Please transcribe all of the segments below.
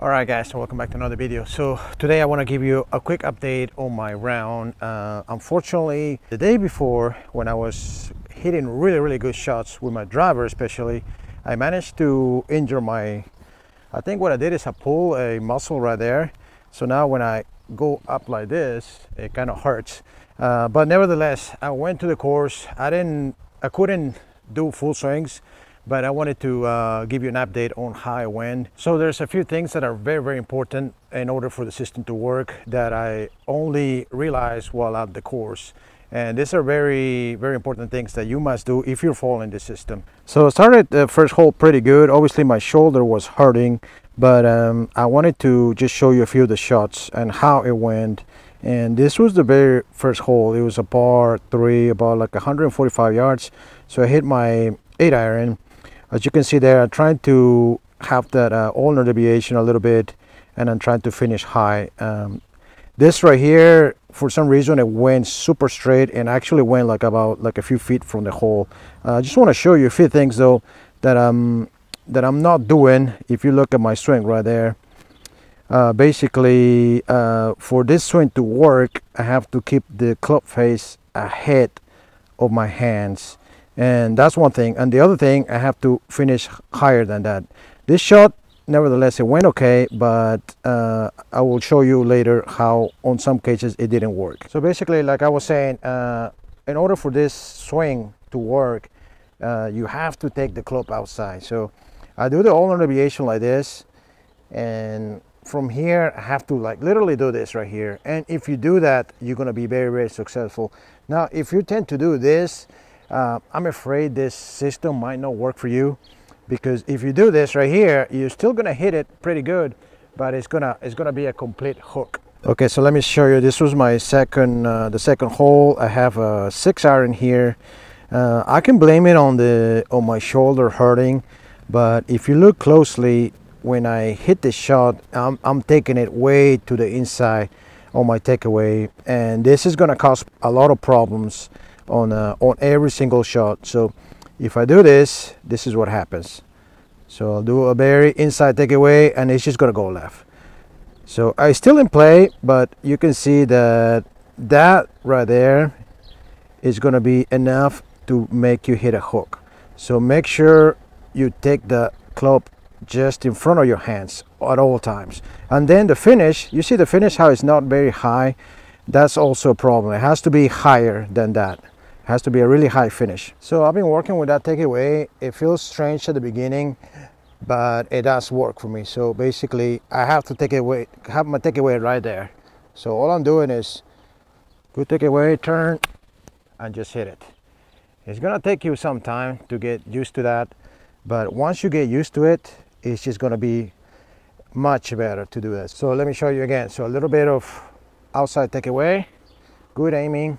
Alright guys, so welcome back to another video. So today I want to give you a quick update on my round. Unfortunately, the day before, when I was hitting really good shots with my driver especially, I managed to injure my, I think what I did is I pulled a muscle right there. So now when I go up like this, it kind of hurts. But nevertheless, I went to the course. I couldn't do full swings, but I wanted to give you an update on how I went. So there's a few things that are very important in order for the system to work that I only realized while at the course. And these are very important things that you must do if you're following the system. So I started the first hole pretty good. Obviously my shoulder was hurting, but I wanted to just show you a few of the shots and how it went. And this was the very first hole. It was a par 3, about like 145 yards. So I hit my 8-iron. As you can see there, I'm trying to have that ulnar deviation a little bit, and I'm trying to finish high. This right here, for some reason, it went super straight and actually went like about like a few feet from the hole. I just want to show you a few things though that I'm not doing. If you look at my swing right there, basically for this swing to work, I have to keep the club face ahead of my hands. And that's one thing. And the other thing, I have to finish higher than that. This shot, nevertheless, it went okay, but I will show you later how on some cases it didn't work. So basically, like I was saying, in order for this swing to work, you have to take the club outside. So I do the ulnar deviation like this, and from here I have to like literally do this right here. And if you do that, you're going to be very successful. Now if you tend to do this, I'm afraid this system might not work for you, because if you do this right here, you're still gonna hit it pretty good, but it's gonna be a complete hook. Okay, so let me show you. This was my second the second hole. I have a 6-iron here. I can blame it on my shoulder hurting, but if you look closely, when I hit the shot, I'm taking it way to the inside on my takeaway, and this is gonna cause a lot of problems on every single shot. So if I do this, this is what happens. So I'll do a very inside takeaway, and it's just gonna go left. So I still in play, but you can see that right there is gonna be enough to make you hit a hook. So make sure you take the club just in front of your hands at all times. And then the finish, you see the finish, how it's not very high. That's also a problem. It has to be higher than that. It has to be a really high finish. So I've been working with that takeaway. It feels strange at the beginning, but it does work for me. So basically I have to have my takeaway right there. So all I'm doing is good takeaway, turn, and just hit it. It's gonna take you some time to get used to that, but once you get used to it, it's just gonna be much better to do that. So let me show you again. So a little bit of outside takeaway, good aiming,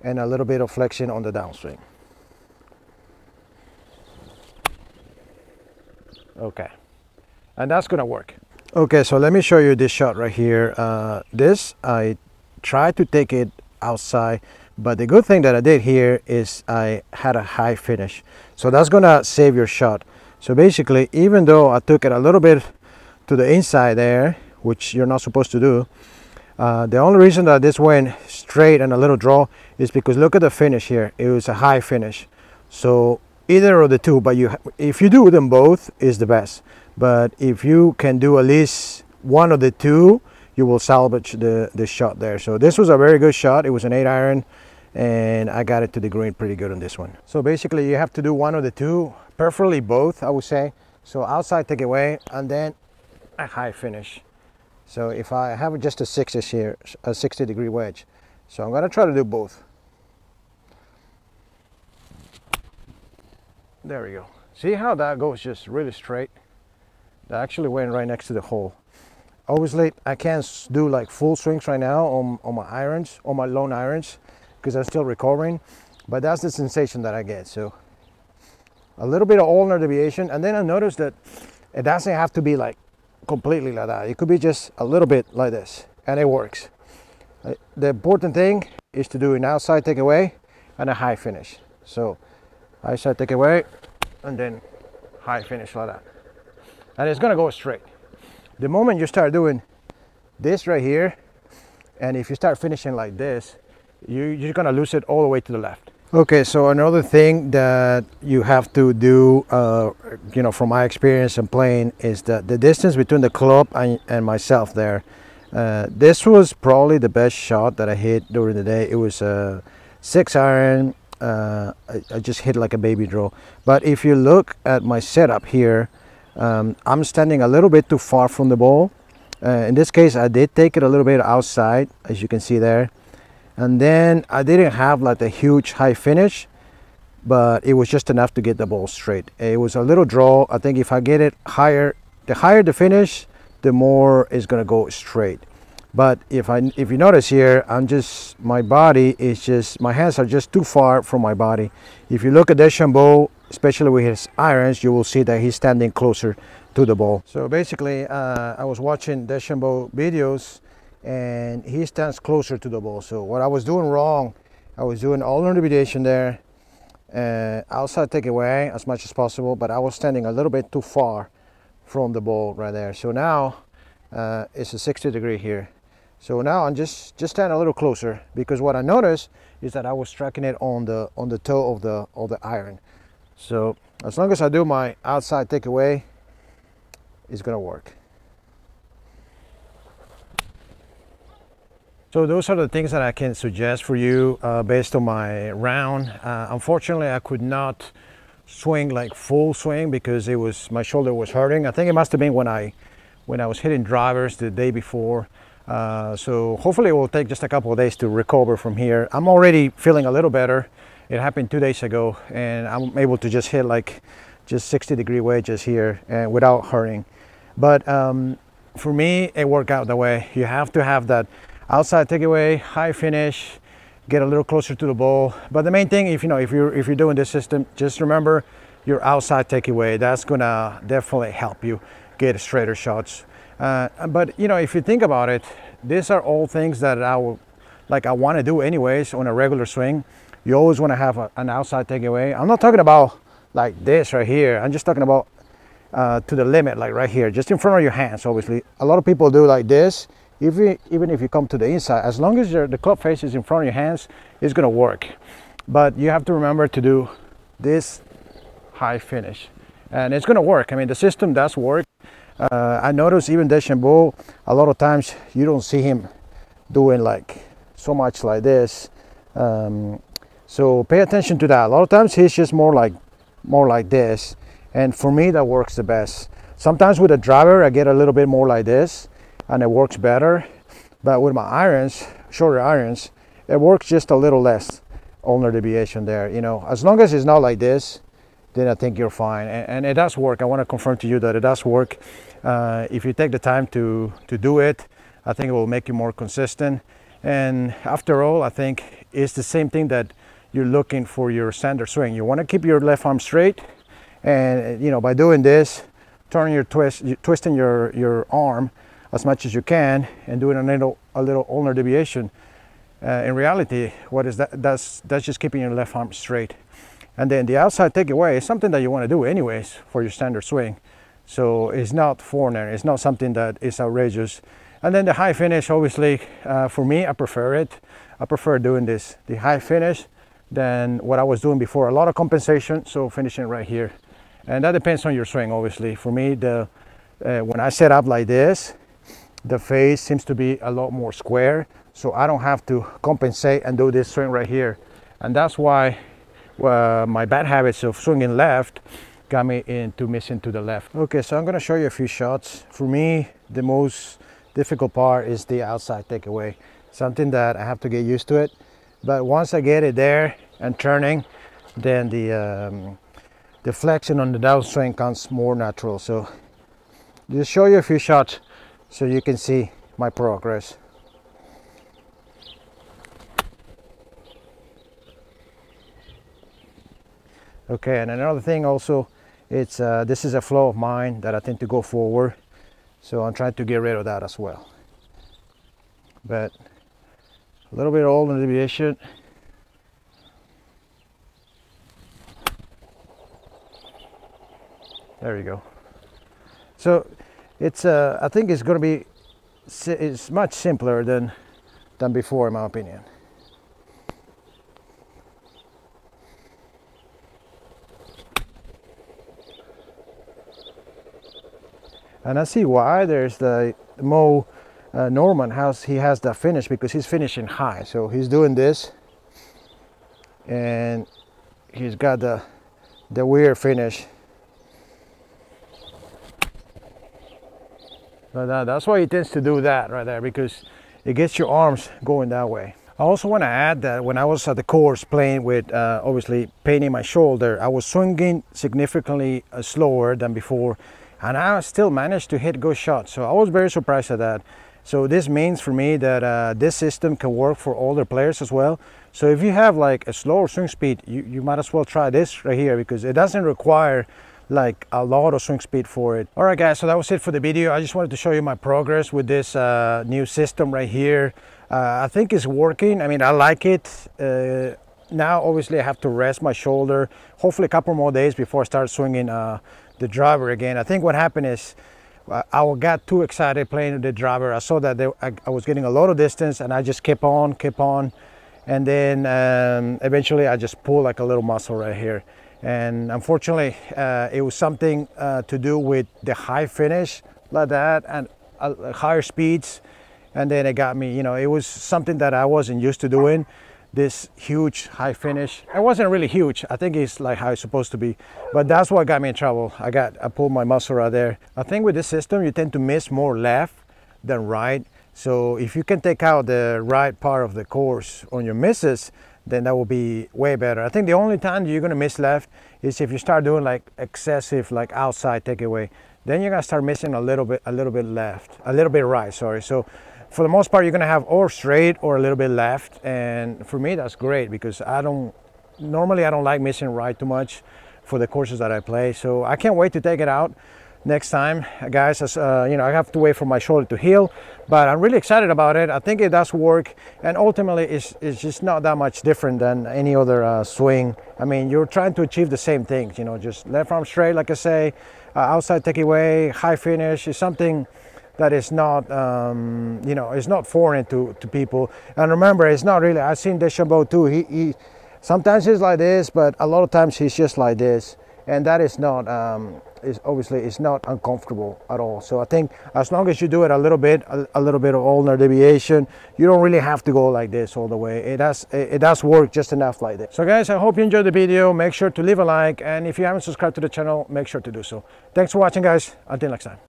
and a little bit of flexion on the downswing. Okay, and that's gonna work. Okay, so let me show you this shot right here. This, I tried to take it outside, but the good thing that I did here is I had a high finish. So that's gonna save your shot. So basically, even though I took it a little bit to the inside there, which you're not supposed to do, the only reason that this went straight and a little draw is because look at the finish here. It was a high finish. So either of the two, but if you do them both, is the best. But if you can do at least one of the two, you will salvage the shot there. So this was a very good shot. It was an 8-iron, and I got it to the green pretty good on this one. So basically you have to do one of the two, preferably both, I would say. So outside takeaway, and then a high finish. So if I have just a 6 here, a 60-degree wedge. So I'm gonna try to do both. There we go. See how that goes just really straight? That actually went right next to the hole. Obviously, I can't do like full swings right now on my irons, on my lone irons, because I'm still recovering. But that's the sensation that I get. So a little bit of ulnar deviation, and then I noticed that it doesn't have to be like completely like that. It could be just a little bit like this, and it works. The important thing is to do an outside takeaway and a high finish. So outside takeaway and then high finish like that, and it's gonna go straight. the moment you start doing this right here, and if you start finishing like this, you're gonna lose it all the way to the left. Okay, so another thing that you have to do, you know, from my experience in playing, is that the distance between the club and myself there. This was probably the best shot that I hit during the day. It was a 6-iron. I just hit like a baby draw. But if you look at my setup here, I'm standing a little bit too far from the ball. In this case, I did take it a little bit outside, as you can see there. And then I didn't have like a huge high finish, but it was just enough to get the ball straight. It was a little draw. I think if I get it higher, the higher the finish, the more it's gonna go straight. But if you notice here, my body is just, my hands are just too far from my body. If you look at Dechabeau, especially with his irons, you will see that he's standing closer to the ball. So basically, I was watching Dechabeau videos, and he stands closer to the ball. So what I was doing wrong, I was doing all intermediation there, outside takeaway as much as possible, but I was standing a little bit too far from the ball right there. So now it's a 60 degree here. So now I'm just stand a little closer, because what I noticed is that I was striking it on the toe of the iron. So as long as I do my outside takeaway, it's gonna work. So those are the things that I can suggest for you based on my round. Unfortunately, I could not swing like full swing because my shoulder was hurting. I think it must have been when I was hitting drivers the day before. So hopefully it will take just a couple of days to recover from here. I'm already feeling a little better. It happened 2 days ago, and I'm able to just hit like just 60 degree wedges here and without hurting. But for me, it worked out that way. You have to have that outside takeaway, high finish, get a little closer to the ball. But the main thing, if you're doing this system, just remember your outside takeaway. That's gonna definitely help you get straighter shots. But you know, if you think about it, these are all things that I want to do anyways on a regular swing. You always want to have an outside takeaway. I'm not talking about like this right here. I'm just talking about to the limit, like right here, just in front of your hands. Obviously, a lot of people do like this. Even if you come to the inside, as long as the club face is in front of your hands, it's gonna work. But you have to remember to do this high finish, and it's gonna work. I mean, the system does work. I notice even Dechabeau, a lot of times you don't see him doing like so much like this. So pay attention to that. A lot of times he's just more like this, and for me that works the best. Sometimes with a driver I get a little bit more like this, and it works better. But with my irons, shorter irons, it works just a little less ulnar deviation there. You know, as long as it's not like this, then I think you're fine. And it does work. I want to confirm to you that it does work. If you take the time to do it, I think it will make you more consistent. And after all, I think it's the same thing that you're looking for your standard swing. You want to keep your left arm straight, and you know, by doing this, twisting your arm as much as you can, and doing a little ulnar deviation. In reality, what is that? That's just keeping your left arm straight. And then the outside takeaway is something that you want to do anyways for your standard swing. So it's not foreigner. It's not something that is outrageous. And then the high finish, obviously, for me, I prefer it. I prefer doing the high finish, than what I was doing before. A lot of compensation, so finishing right here. And that depends on your swing, obviously. For me, when I set up like this, the face seems to be a lot more square, so I don't have to compensate and do this swing right here. And that's why my bad habits of swinging left got me into missing to the left. Okay, so I'm going to show you a few shots. For me, the most difficult part is the outside takeaway. Something that I have to get used to it. But once I get it there and turning, then the flexion on the downswing comes more natural. So just show you a few shots so you can see my progress. Okay, and another thing also, it's this is a flow of mine that I tend to go forward, so I'm trying to get rid of that as well. But a little bit old in the deviation. There you go. So It's I think it's going to be, it's much simpler than before, in my opinion. And I see why there's the Mo Norman house. He has that finish because he's finishing high. So he's doing this, and he's got the weird finish. But that's why he tends to do that right there, because it gets your arms going that way. I also want to add that when I was at the course playing with, obviously painting my shoulder, I was swinging significantly slower than before, and I still managed to hit good shots. So I was very surprised at that. So this means for me that this system can work for older players as well. So if you have like a slower swing speed, you might as well try this right here, because it doesn't require like a lot of swing speed for it. All right guys, so that was it for the video. I just wanted to show you my progress with this new system right here. I think it's working. I mean, I like it. Now obviously I have to rest my shoulder, hopefully a couple more days before I start swinging the driver again. I think what happened is I got too excited playing with the driver. I saw that I was getting a lot of distance, and I just kept on, and then eventually I just pulled like a little muscle right here. And unfortunately it was something to do with the high finish like that, and higher speeds, and then it got me, you know, it was something that I wasn't used to doing, this huge high finish. It wasn't really huge. I think it's like how it's supposed to be, but that's what got me in trouble. I pulled my muscle right there. I think with this system you tend to miss more left than right. So if you can take out the right part of the course on your misses, then that will be way better. I think the only time you're gonna miss left is if you start doing like excessive, like outside takeaway. Then you're gonna start missing a little bit left, a little bit right, sorry. So for the most part, you're gonna have or straight or a little bit left. And for me, that's great, because normally I don't like missing right too much for the courses that I play. So I can't wait to take it out next time, guys. As you know, I have to wait for my shoulder to heal, but I'm really excited about it. I think it does work, and ultimately it's just not that much different than any other swing. I mean, you're trying to achieve the same things, you know, just left arm straight, like I say, outside takeaway, high finish is something that is not, you know, it's not foreign to people. And remember, it's not really, I've seen Dechabeau too, he sometimes he's like this, but a lot of times he's just like this, and that is not, obviously it's not uncomfortable at all. So I think as long as you do it a little bit of ulnar deviation, you don't really have to go like this all the way. It does work just enough like this. So guys, I hope you enjoyed the video. Make sure to leave a like, and if you haven't subscribed to the channel, make sure to do so. Thanks for watching, guys. Until next time.